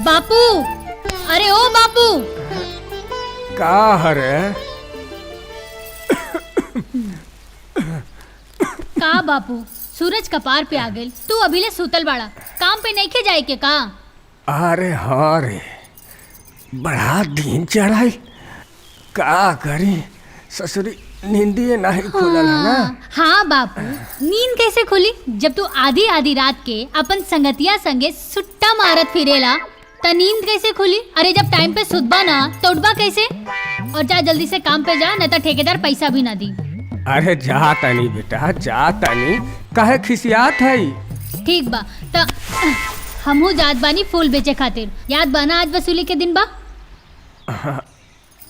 बापू, अरे ओ बापू। का हरे? का बापू, सूरज कपार पे आ गइल, तू अभी सुतल बाड़ा, काम पे नहीं के जाए के का? अरे हाँ रे, बड़ा दिन चढ़ाई, का करी ससुरी, नींदिए नहीं खुलल है ना। हाँ बापू, नींद कैसे खुली जब तू आधी आधी रात के अपन संगतिया संगे सुट्टा मारत फिरेला, त नींद कैसे खुली? अरे जब टाइम पे सुतबा ना तो उठबा कैसे? और जा जल्दी से काम पे जा, नहीं तो ठेकेदार पैसा भी ना दी। अरे जा तनी बेटा, जा तनी, काहे खिसियात है? ठीक बा, त हमहू जात बानी फूल बेचे खातिर। याद बा ना आज वसूली के दिन बा?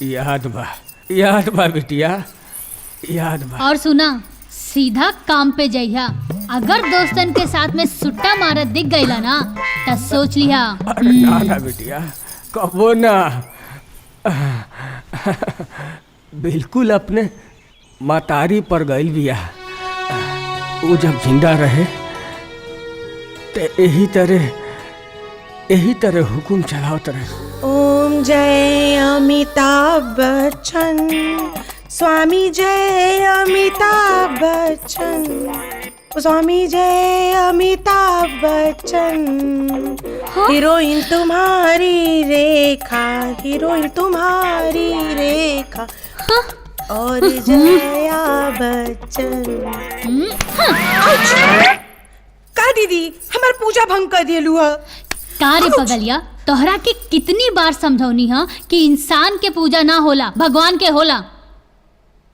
याद बा बिटिया, याद बा। और सुना, सीधा काम पे जइहा। अगर दोस्तन के साथ में सुट्टा मारत दिख गईला ना तो सोच लिहा। अरे ना ना बिटिया, कबो ना। बिल्कुल अपने मतारी पर गइल बिया। वो जब जिंदा रहे ते यही तरह हुकुम चलावत रहे। ओम जय अमिताभ बच्चन, स्वामी जय अमिताभ बच्चन, स्वामी जय अमिताभ बच्चन। हीरोइन तुम्हारी रेखा, हीरोइन तुम्हारी रेखा, और जया बच्चन। का दीदी हमार पूजा भंग कर दिलू है? का रे पगलिया, तोहरा के कितनी बार समझौनी हा कि इंसान के पूजा ना होला, भगवान के होला।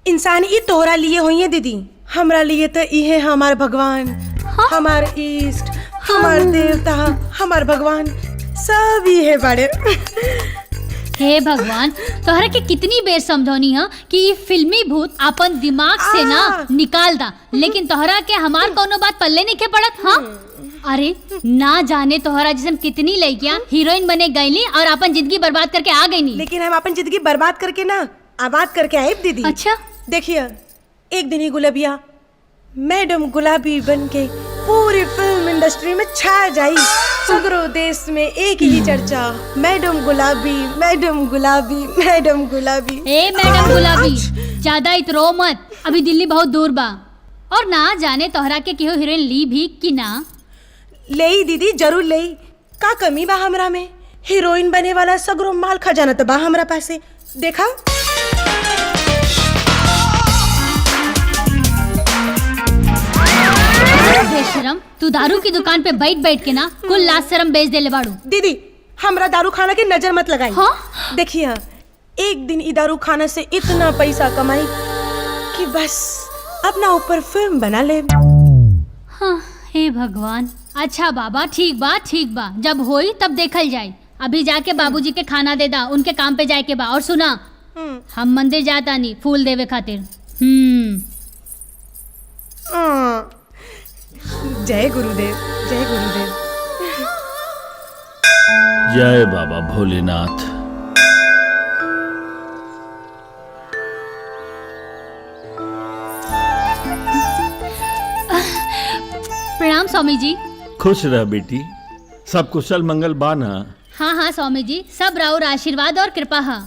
इंसान ई तोहरा लिए हुई है दीदी, हमरा लिए तो इहे हमार भगवान, हमार इष्ट, हमार देवता, हमार भगवान सब इहे बड़े। हे भगवान, तोहरा के कितनी बेर समझौनी हा कि ये फिल्मी भूत अपन दिमाग से ना निकाल दा, लेकिन तोहरा के हमार कोनो बात पल्ले नहीं के पड़त। हाँ, अरे ना जाने तोहरा जिसम कितनी लड़कियां हीरोइन बने गईली और अपन जिंदगी बर्बाद करके आ गई नी। लेकिन हम अपन जिंदगी बर्बाद करके ना आबाद करके आए दीदी। अच्छा, देखिए, एक दिन ही गुलाबिया मैडम गुलाबी बन के पूरी फिल्म इंडस्ट्री में छा जाई। सगरो देश में एक ही चर्चा, मैडम गुलाबी, मैडम गुलाबी, मैडम गुलाबी। ए मैडम गुलाबी, ज्यादा इतरो मत, अभी दिल्ली बहुत दूर बा। और ना जाने तोहरा के केहू हीरोइन ली भी कि ना। ले दीदी, जरूर ले। का कमी बा हमरा में? हीरोइन बने वाला सगरो माल खजाना तो बा हमरा पासे। देखा, बेशरम, तू दारू की दुकान पे बैठ बैठ के ना कुल लाज शर्म बेच देले बाड़ू। दीदी हमरा दारू खाना की नजर मत लगाई। हाँ? देखिए, एक दिन ई दारू खाना से इतना पैसा कमाई कि बस अपना ऊपर फिल्म बना ले। हाँ, हे भगवान। अच्छा बाबा, ठीक बा, जब होई तब देखल जाए। अभी जाके बाबूजी के खाना दे दा, उनके काम पे जाए के बा। और सुना, हम मंदिर जाता नहीं फूल देवे खातिर। जय गुरुदेव, जय गुरुदेव। जय बाबा भोलेनाथ। प्रणाम स्वामी जी। खुश रह बेटी, सब कुशल मंगल बा ना? हाँ स्वामी जी, सब राउर आशीर्वाद और कृपा है।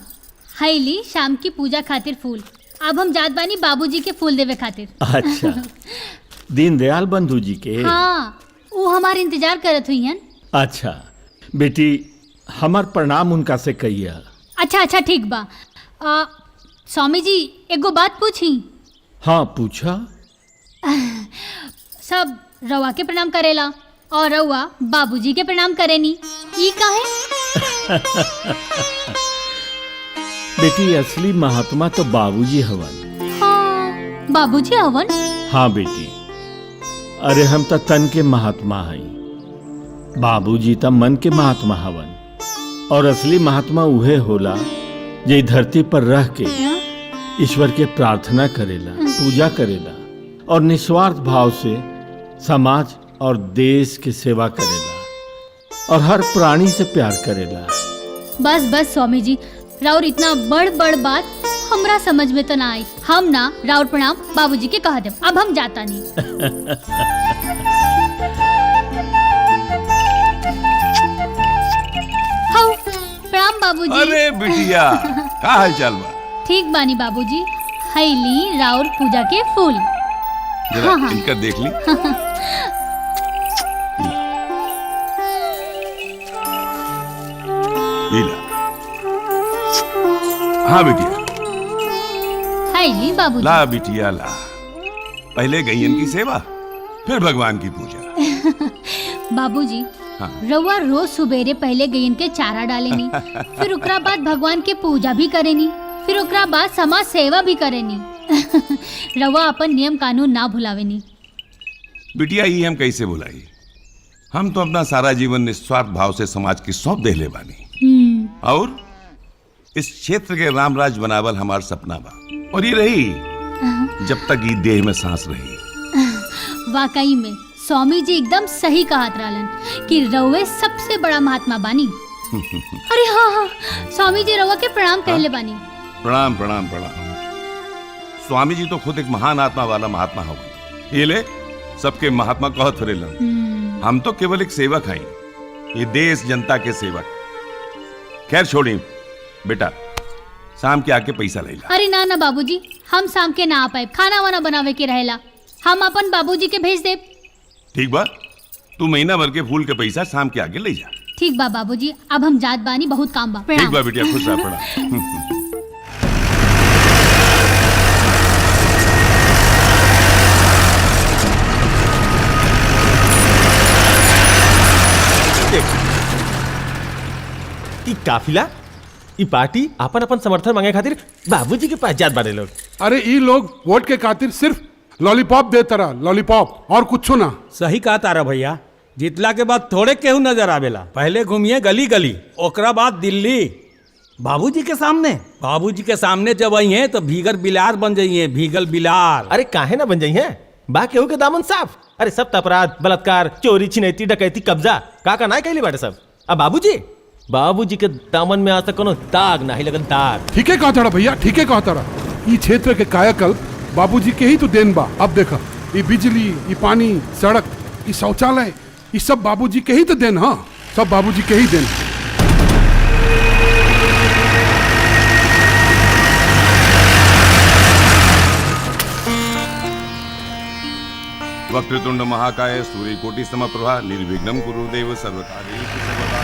हैली शाम की पूजा खातिर फूल। अब हम जात बानी बाबूजी के फूल देवे खातिर। अच्छा, दीनदयाल बंधु जी के? हाँ, वो हमारे इंतजार करत हुई हैं। अच्छा बेटी, हमार प्रणाम उनका से कहिया। अच्छा, ठीक बा। स्वामी जी, एगो बात पूछी? हाँ पूछा। सब रउआ के प्रणाम करेला और रउआ बाबूजी के प्रणाम करेनी, ई काहे? बेटी, असली महात्मा तो बाबूजी हवन। हाँ, बाबूजी हवन? हाँ बेटी, अरे हम तो तन के महात्मा हई, बाबूजी तो मन के महात्मा हवन। और असली महात्मा उहे होला जे धरती पर रह के ईश्वर के प्रार्थना करेला, पूजा करेला और निस्वार्थ भाव से समाज और देश की सेवा करेला और हर प्राणी से प्यार करेला। बस स्वामी जी, राउर इतना बड़ बात हमरा समझ में तो ना आई। हम ना राउर प्रणाम बाबूजी के कह दे। अब हम जाता नहीं। बाबूजी। अरे बिटिया का हाल चाल बा? ठीक बानी बाबूजी। हैली राउर पूजा के फूल। जरा इनका देख ली। लीला। हाँ बिटिया, हैली बाबूजी। ला बिटिया ला। पहले गैयन की सेवा, फिर भगवान की पूजा। बाबूजी हाँ। रउआ रोज सुबेरे पहले गैयन के चारा डालेनी, फिर ओकरा बाद भगवान के पूजा भी करेनी, फिर ओकरा बाद समाज सेवा भी करेनी। रउआ अपन नियम कानून ना भुलावेनी। बिटिया ये हम कैसे बुलाई? हम तो अपना सारा जीवन निस्वार्थ भाव से समाज की सौंप देले बानी, और इस क्षेत्र के रामराज बनावल हमार सपना बा, और ये रही जब तक ये देह में सांस रही। वाकई में स्वामी जी एकदम सही कहत रहलन कि रउए सबसे बड़ा महात्मा बानी। अरे हाँ हाँ, स्वामी जी रउआ के प्रणाम कहले बानी। प्रणाम प्रणाम प्रणाम। स्वामी जी तो खुद एक महान आत्मा वाला महात्मा हो। ये ले सबके महात्मा कहत फिरेलन। हम तो केवल एक सेवक हैं, ये देश जनता के सेवक। खैर छोड़ी बेटा, शाम के आके पैसा ले ला। अरे ना ना बाबूजी, हम शाम के ना आ पाए, खाना वाना बनावे के रहेला। हम अपन बाबूजी के भेज देब। ठीक बा, तू महीना भर के फूल के पैसा शाम के आगे ले जा। ठीक बा बाबूजी, अब हम जात बानी, बहुत काम बा। ठीक प्रणाम। बा बिटिया, खुश रह। प्रणाम। ई काफिला, ई पार्टी अपन अपन समर्थन मांगे खातिर बाबूजी के पास जात बाड़े लोग। अरे ई लोग वोट के खातिर सिर्फ लॉलीपॉप देता रहा, लॉलीपॉप और कुछ ना। सही कहा तारा भैया, जितला के बाद थोड़े केहू नजर आवेला। पहले घूमिए गली गली, ओकरा बाद दिल्ली। बाबूजी के सामने जब आई हैं तो भीगर बिलार बन जाइए, भीगल बिलार। अरे काहे ना बन जाई है, बा केहू के दामन साफ। अरे सब अपराध, बलात्कार, चोरी, छिनैती, डकैती, कब्जा का ना कैली बाटे सब। अब बाबूजी के दामन में आज तक कोनो दाग नहीं लगन, दाग। ठीक है कहा था भैया, ठीक है कहा था। ई क्षेत्र के कायाकल्प बाबूजी के ही तो देन बा। अब देखा, ये बिजली, ये पानी, सड़क, ये शौचालय, ये सब बाबूजी के ही तो देन। हाँ, सब बाबूजी के ही देन। वक्रतुंड महाकाय सूर्यकोटि समप्रभा निर्विघ्नं कुरु देव सर्वकार्येषु सर्वदा।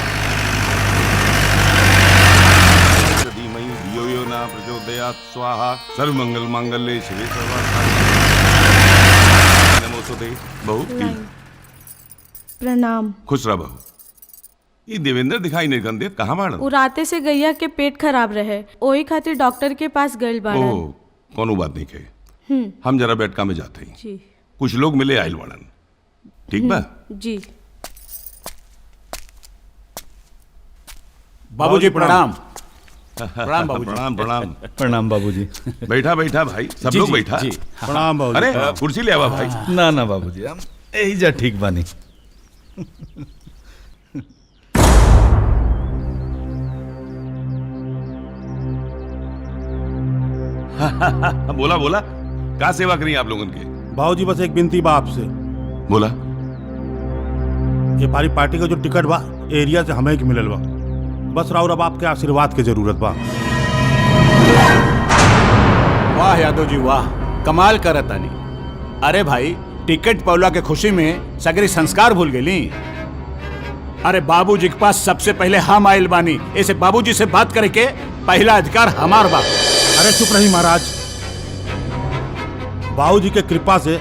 धीमहि धियो यो न प्रचोदयात् स्वाहा। सर्वमंगल मांगल्ये शिवे सर्वार्थसाधिके नमोस्तुते। बहू प्रणाम। खुश रह बहू। ये देवेंद्र दिखाई नहीं गंदे, कहाँ बाड़न? उराते से गैया के पेट खराब रहे, ओही खातिर डॉक्टर के पास गइल बाड़न। ओह, कोनो बात नहीं कहे। हम जरा बैठका में जाते हैं। जी कुछ लोग मिले आइल बाड़न। ठीक बा? जी। बाबूजी प्रणाम। प्रणाम बाबूजी। प्रणाम प्रणाम। प्रणाम बाबूजी। बैठा बैठा भाई, सब लोग बैठा। प्रणाम बाबूजी। अरे कुर्सी ले आवा भाई। ना ना बाबूजी, हम यही जा ठीक बानी। बोला बोला, क्या सेवा करी आप लोगों की? बाबूजी बस एक विनती बा आपसे। बोला। ये हमारी पार्टी का जो टिकट बा एरिया से हमें के मिलल बा। बस राउर अब आपके आशीर्वाद की जरूरत बा। वाह यादव जी वाह, कमाल करत तानी। अरे भाई, टिकट पौला के खुशी में सगरी संस्कार भूल गेली। अरे बाबूजी के पास सबसे पहले हम आइल बानी, ऐसे बाबूजी से बात करे के पहला अधिकार हमार बा। अरे चुप रही महाराज। बाबूजी के कृपा से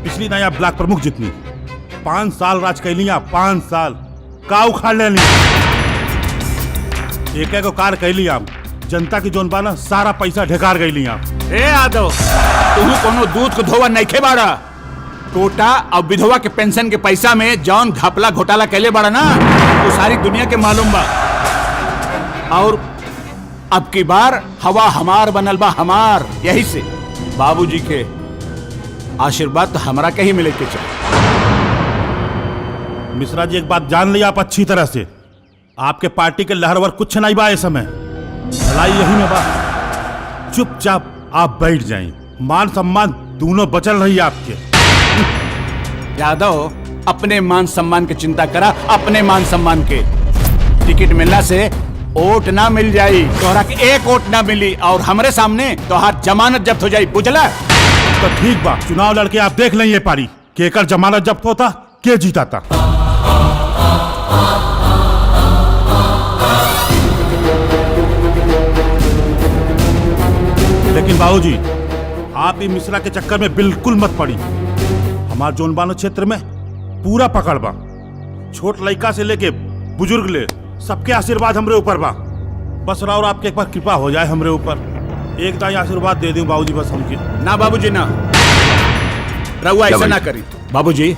पिछली नया ब्लॉक प्रमुख जितनी 5 साल राज कैली, 5 साल का उखाड़ लेनी। एक एक कार कैली आप, जनता की जोन बाना सारा पैसा ढेकार गईली आप। ए यादव, तुम कोनो दूध को धोवा नहीं खे बाड़ा। टोटा और विधवा के पेंशन के पैसा में जौन घपला घोटाला कैले बाड़ा ना, वो सारी दुनिया के मालूम बा। और अब की बार हवा हमार बनल बा, हमार। यही से बाबूजी के आशीर्वाद तो हमरा के ही मिले के चाहिए। मिश्रा जी एक बात जान ली आप अच्छी तरह से, आपके पार्टी के लहर वर कुछ नहीं बा। इस समय लड़ाई यही में बा। चुपचाप आप बैठ जाएं, मान सम्मान दोनों बचल रही आपके। यादव, अपने मान सम्मान की चिंता करा, अपने मान सम्मान के। टिकट मिलना से वोट ना मिल जाई, तोहरा के एक वोट ना मिली और हमरे सामने तोहार जमानत जब्त हो जाई, बुझला? तो ठीक बा, चुनाव लड़के आप देख लें ये पारी कि एकर जमानत जब्त होता के जीता था। लेकिन बाबूजी आप ही मिश्रा के चक्कर में बिल्कुल मत पड़ी। हमार जोनबानो क्षेत्र में पूरा पकड़ बा, छोट लड़का से लेके बुजुर्ग ले सबके आशीर्वाद हमरे ऊपर बा। बस राउर आपके एक बार कृपा हो जाए हमरे ऊपर, एक दाई आशीर्वाद दे दूं बाबूजी बस हमके। ना बाबूजी ना, रउआ ऐसा ना करी बाबूजी।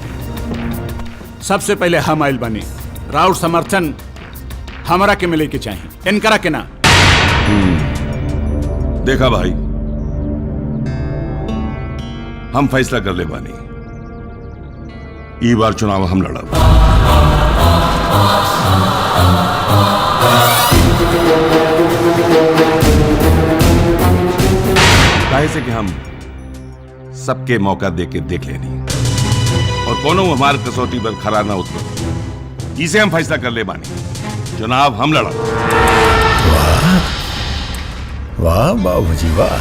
सबसे पहले हम आइल बनी, राउर समर्थन हमरा के मिले के चाहिए, इनकरा के ना। देखा भाई, हम फैसला कर ले बानी, ई बार चुनाव हम लड़ब। काहे से कि हम सबके मौका दे के देख लेनी और कोनो हमारे कसौटी पर खरा ना उतर, इसे हम फैसला कर ले बानी, चुनाव हम लड़ब। वाह बाबूजी वाह।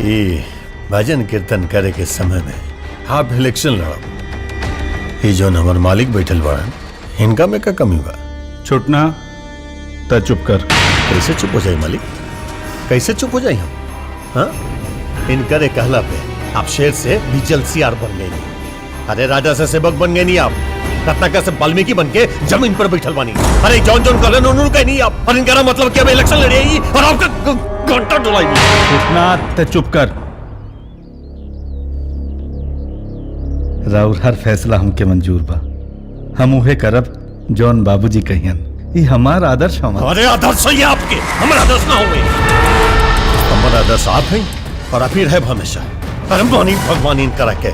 ये भजन कीर्तन करे के समय में आप इलेक्शन लड़ब, ये जो हमार मालिक बैठल बड़न इनका में का कमी बा? छुटना त चुप कर। कैसे चुप हो जाए मालिक, कैसे चुप हो जाए हम? हाँ, इनकरे कहला पे आप शेर से भी जल्द सियार बन गए नहीं। अरे राजा से सेवक बन गए नहीं आप, रत्नाकर से वाल्मीकि बन के जमीन पर बैठल बानी। अरे जौन जौन कलन उन्होंने कहीं नहीं आप, और इनका मतलब क्या इलेक्शन लड़ेगी और आपका घंटा डुलाएगी। छुटना त चुप कर। राउर हर फैसला हमके मंजूर बा, हम उहे करब जौन बाबूजी कहियन। ये हमार आदर्श हमार। अरे आदर्श है आपके, हमारा आदर्श ना होंगे। हमारा आदर्श आप हैं और आप ही रहे हमेशा। अरे मानी भगवान इन करा के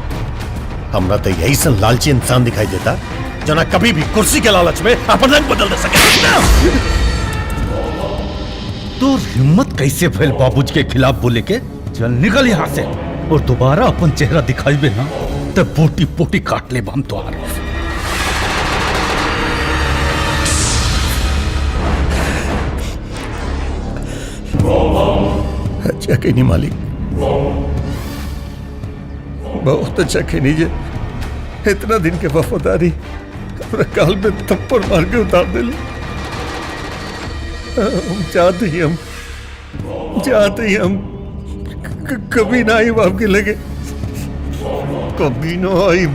हमरा तो यही सन लालची इंसान दिखाई देता जना कभी भी कुर्सी के लालच में अपना रंग बदल दे सके। तो हिम्मत कैसे फैल बाबूजी के खिलाफ बोले के? चल निकल यहाँ से, और दोबारा अपन चेहरा दिखाई बे ना तब पोटी पोटी काट ले हम तो। अच्छा कहीं नहीं मालिक, बहुत अच्छा कहीं जे इतना दिन के वफादारी अपने काल में थप्पड़ मार के उतार दे। हम चाहते ही हम कभी ना आई आपके लगे, कभी ना आई।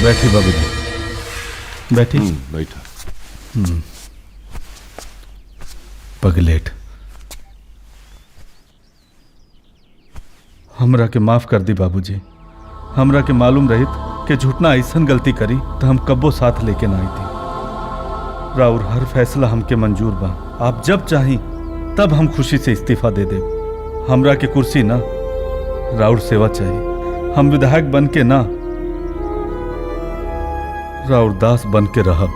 बैठी बाबूजी, बैठी। बैठा। पगलेट, हमरा के माफ कर दी बाबूजी। हमरा के मालूम रहित कि झूठना ऐसन गलती करी तो हम कब्बो साथ लेके ना आई थी। राउर हर फैसला हमके मंजूर बा, आप जब चाही तब हम खुशी से इस्तीफा दे दे। हमरा के कुर्सी ना राउर सेवा चाहिए। हम विधायक बन के ना राउर दास बन के रहब।